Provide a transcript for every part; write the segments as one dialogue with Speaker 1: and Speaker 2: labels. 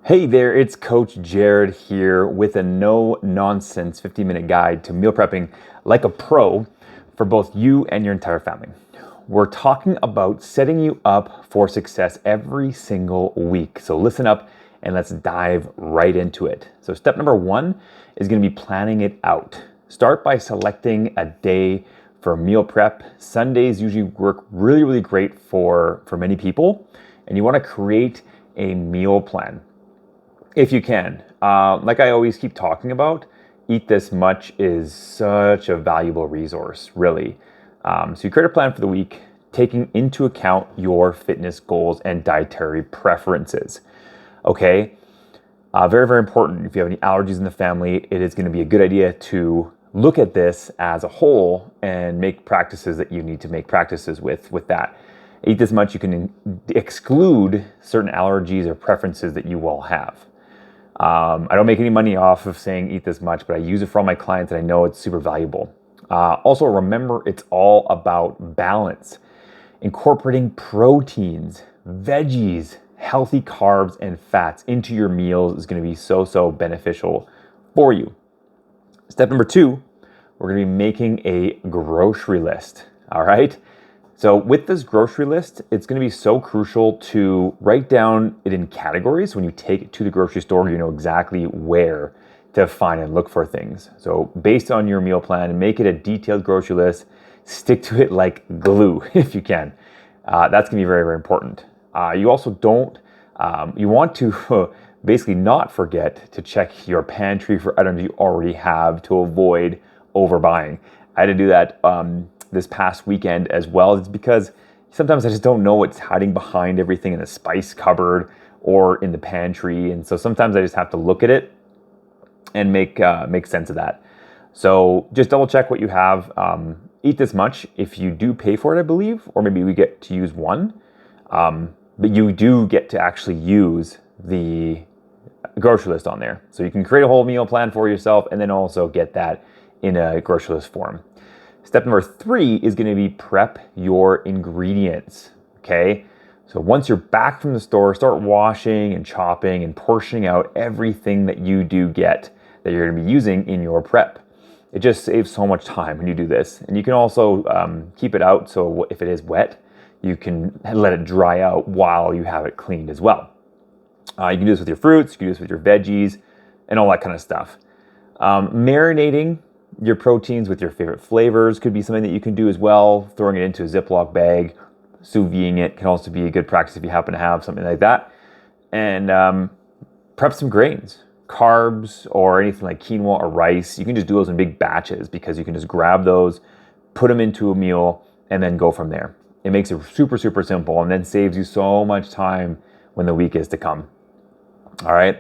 Speaker 1: Hey there, it's Coach Jared here with a no-nonsense 15-minute guide to meal prepping like a pro for both you and your entire family. We're talking about setting you up for success every single week. So listen up and let's dive right into it. So step number one is going to be planning it out. Start by selecting a day for meal prep. Sundays usually work really great for many people, and you want to create a meal plan. If you can. Like I always keep talking about, Eat This Much is such a valuable resource, really. So you create a plan for the week, taking into account your fitness goals and dietary preferences. Okay, very important. If you have any allergies in the family, it is going to be a good idea to look at this as a whole and make practices that you need to make practices with that. Eat This Much, you can exclude certain allergies or preferences that you will have. I don't make any money off of saying eat this much, but I use it for all my clients and I know it's super valuable. Also, remember, it's all about balance. Incorporating proteins, veggies, healthy carbs, and fats into your meals is going to be so beneficial for you. Step number two, we're going to be making a grocery list. All right. So with this grocery list, it's going to be so crucial to write down it in categories. When you take it to the grocery store, you know exactly where to find and look for things. So based on your meal plan, make it a detailed grocery list. Stick to it like glue if you can. That's going to be very important. You also you want to basically not forget to check your pantry for items you already have to avoid overbuying. I had to do that this past weekend as well. It's because sometimes I just don't know what's hiding behind everything in the spice cupboard or in the pantry, and so sometimes I just have to look at it and make sense of that. So just double check what you have. Eat This Much, if you do pay for it, I believe, or maybe we get to use one, but you do get to actually use the grocery list on there. So you can create a whole meal plan for yourself and then also get that in a grocery list form. Step number three is going to be prep your ingredients. Okay. So once you're back from the store, start washing and chopping and portioning out everything that you do get that you're going to be using in your prep. It just saves so much time when you do this. And you can also keep it out. So if it is wet, you can let it dry out while you have it cleaned as well. You can do this with your fruits, you can do this with your veggies and all that kind of stuff. Marinating your proteins with your favorite flavors could be something that you can do as well. Throwing it into a Ziploc bag, sous videing it can also be a good practice if you happen to have something like that. And prep some grains, carbs, or anything like quinoa or rice. You can just do those in big batches because you can just grab those, put them into a meal, and then go from there. It makes it super simple and then saves you so much time when the week is to come. All right.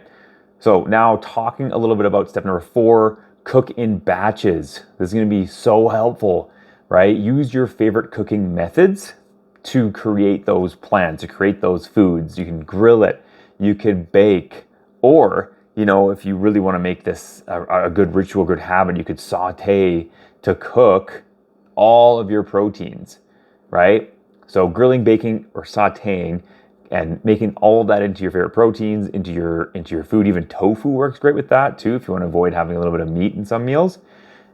Speaker 1: So now talking a little bit about step number four, cook in batches. This is going to be so helpful, right? Use your favorite cooking methods to create those plans, to create those foods. You can grill it, you could bake, or, if you really want to make this a good ritual, good habit, you could saute to cook all of your proteins, right? So grilling, baking, or sauteing and making all of that into your favorite proteins, into your food. Even tofu works great with that too, if you want to avoid having a little bit of meat in some meals.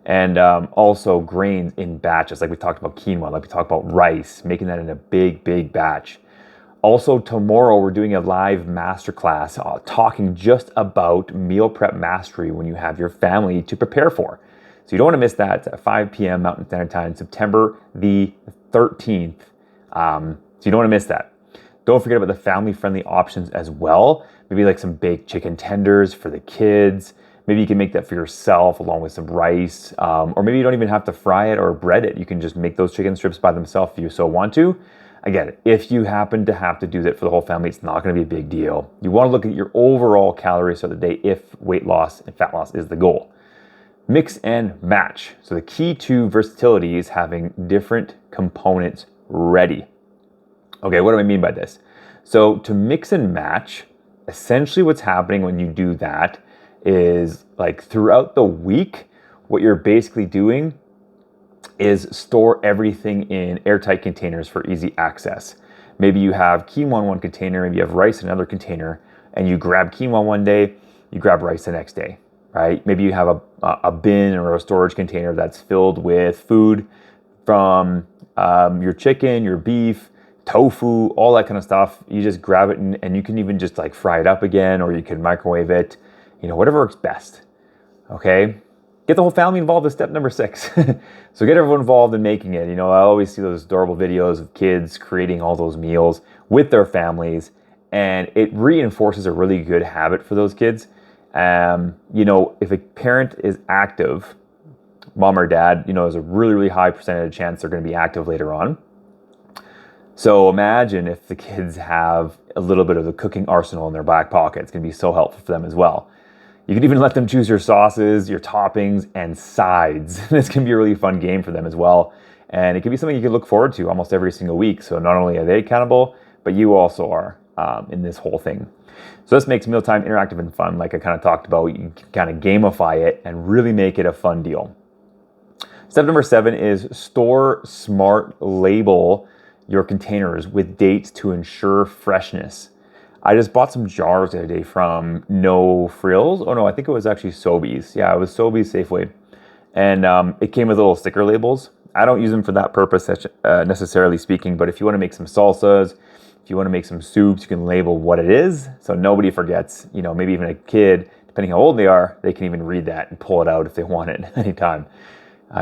Speaker 1: And also grains in batches, like we talked about quinoa, like we talked about rice, making that in a big batch. Also tomorrow we're doing a live masterclass talking just about meal prep mastery when you have your family to prepare for. So you don't want to miss that. It's at 5 p.m. Mountain Standard Time, September the 13th. So you don't want to miss that. Don't forget about the family-friendly options as well. Maybe like some baked chicken tenders for the kids. Maybe you can make that for yourself along with some rice. Or maybe you don't even have to fry it or bread it. You can just make those chicken strips by themselves if you so want to. Again, if you happen to have to do that for the whole family, it's not going to be a big deal. You want to look at your overall calories for the day if weight loss and fat loss is the goal. Mix and match. So the key to versatility is having different components ready. Okay, what do I mean by this? So to mix and match, essentially what's happening when you do that is like throughout the week, what you're basically doing is store everything in airtight containers for easy access. Maybe you have quinoa in one container, maybe you have rice in another container, and you grab quinoa one day, you grab rice the next day, right? Maybe you have a bin or a storage container that's filled with food from your chicken, your beef, tofu, all that kind of stuff. You just grab it and you can even just like fry it up again, or you can microwave it, whatever works best. Okay. Get the whole family involved is step number 6. So get everyone involved in making it. I always see those adorable videos of kids creating all those meals with their families, and it reinforces a really good habit for those kids. If a parent is active, mom or dad, there's a really, really high percentage chance they're going to be active later on. So imagine if the kids have a little bit of the cooking arsenal in their back pocket. It's going to be so helpful for them as well. You can even let them choose your sauces, your toppings, and sides. This can be a really fun game for them as well. And it can be something you can look forward to almost every single week. So not only are they accountable, but you also are in this whole thing. So this makes mealtime interactive and fun. Like I kind of talked about, you can kind of gamify it and really make it a fun deal. Step number 7 is store smart label your containers with dates to ensure freshness. I just bought some jars the other day from No Frills. Oh no, I think it was actually Sobeys. Yeah, it was Sobeys Safeway. And it came with little sticker labels. I don't use them for that purpose necessarily speaking, but if you want to make some salsas, if you want to make some soups, you can label what it is so nobody forgets. Maybe even a kid, depending how old they are, they can even read that and pull it out if they want it anytime.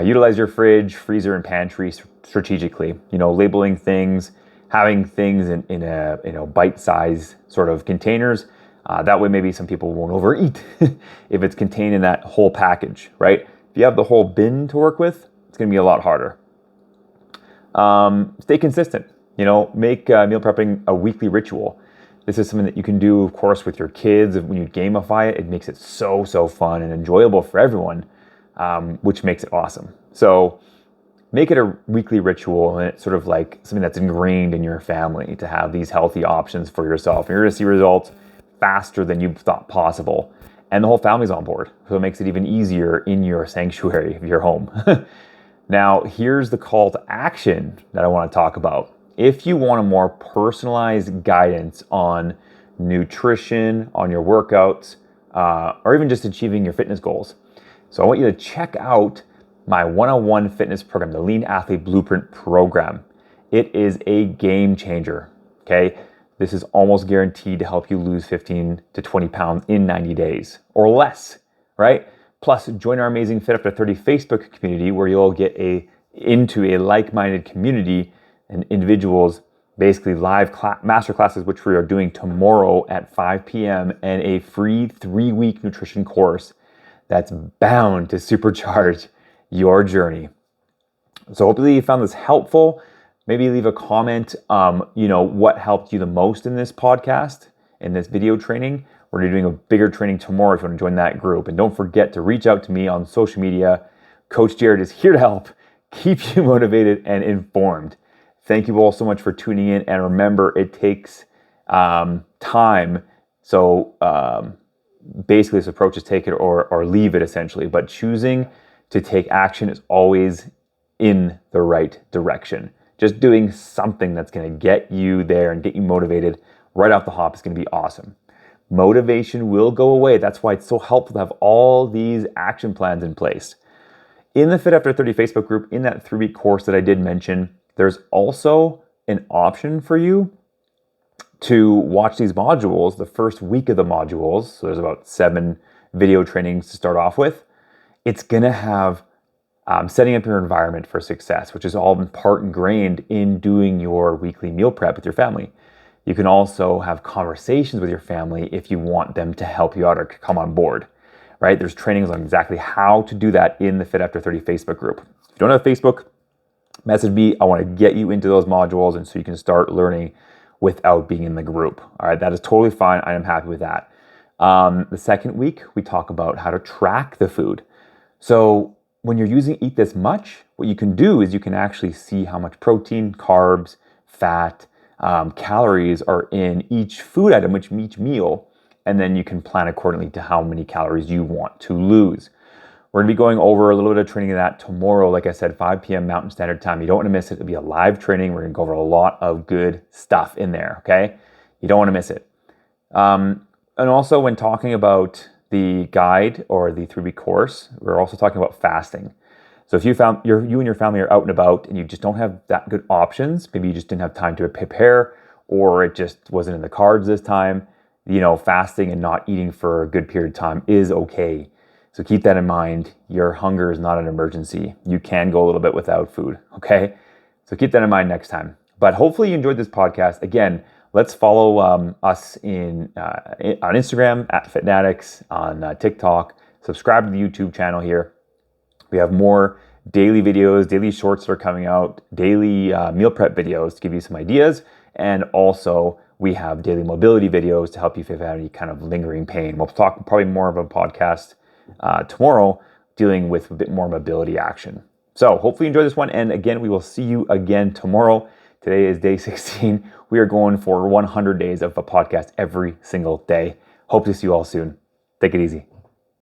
Speaker 1: Utilize your fridge, freezer, and pantry strategically. Labeling things, having things in a bite-sized sort of containers. That way, maybe some people won't overeat if it's contained in that whole package, right? If you have the whole bin to work with, it's going to be a lot harder. Stay consistent. Make meal prepping a weekly ritual. This is something that you can do, of course, with your kids. When you gamify it, it makes it so fun and enjoyable for everyone. Which makes it awesome. So make it a weekly ritual, and it's sort of like something that's ingrained in your family to have these healthy options for yourself. And you're going to see results faster than you thought possible. And the whole family's on board. So it makes it even easier in your sanctuary of your home. Now, here's the call to action that I want to talk about. If you want a more personalized guidance on nutrition, on your workouts, or even just achieving your fitness goals, so I want you to check out my one-on-one fitness program, the Lean Athlete Blueprint program. It is a game changer, okay? This is almost guaranteed to help you lose 15 to 20 pounds in 90 days or less, right? Plus, join our amazing Fit After 30 Facebook community where you'll get into a like-minded community and individuals, basically live master classes, which we are doing tomorrow at 5 p.m. and a free 3-week nutrition course that's bound to supercharge your journey. So hopefully you found this helpful. Maybe leave a comment, what helped you the most in this podcast, in this video training. We're doing a bigger training tomorrow if you want to join that group. And don't forget to reach out to me on social media. Coach Jared is here to help keep you motivated and informed. Thank you all so much for tuning in. And remember, it takes time. So basically this approach is take it or leave it essentially, but choosing to take action is always in the right direction. Just doing something that's going to get you there and get you motivated right off the hop is going to be awesome. Motivation will go away. That's why it's so helpful to have all these action plans in place. In the Fit After 30 Facebook group, in that 3-week course that I did mention, there's also an option for you to watch these modules, the first week of the modules. So there's about 7 video trainings to start off with. It's going to have setting up your environment for success, which is all in part ingrained in doing your weekly meal prep with your family. You can also have conversations with your family if you want them to help you out or come on board, right? There's trainings on exactly how to do that in the Fit After 30 Facebook group. If you don't have Facebook, message me. I want to get you into those modules and so you can start learning without being in the group. All right, that is totally fine. I am happy with that. The second week, we talk about how to track the food. So when you're using Eat This Much, what you can do is you can actually see how much protein, carbs, fat, calories are in each food item, each meal, and then you can plan accordingly to how many calories you want to lose. We're going to be going over a little bit of training of that tomorrow, like I said, 5 p.m. Mountain Standard Time. You don't want to miss it. It'll be a live training. We're going to go over a lot of good stuff in there, okay? You don't want to miss it. And also when talking about the guide or the 3-week course, we're also talking about fasting. So if you and your family are out and about and you just don't have that good options, maybe you just didn't have time to prepare or it just wasn't in the cards this time, fasting and not eating for a good period of time is okay. So keep that in mind. Your hunger is not an emergency. You can go a little bit without food, okay? So keep that in mind next time. But hopefully you enjoyed this podcast. Again, let's follow us on Instagram at Fitnatics, on TikTok. Subscribe to the YouTube channel here. We have more daily videos, daily shorts that are coming out, daily meal prep videos to give you some ideas. And also we have daily mobility videos to help you if you have any kind of lingering pain. We'll talk probably more of a podcast tomorrow dealing with a bit more mobility action. So hopefully you enjoy this one. And again, we will see you again tomorrow. Today is day 16. We are going for 100 days of a podcast every single day. Hope to see you all soon. Take it easy.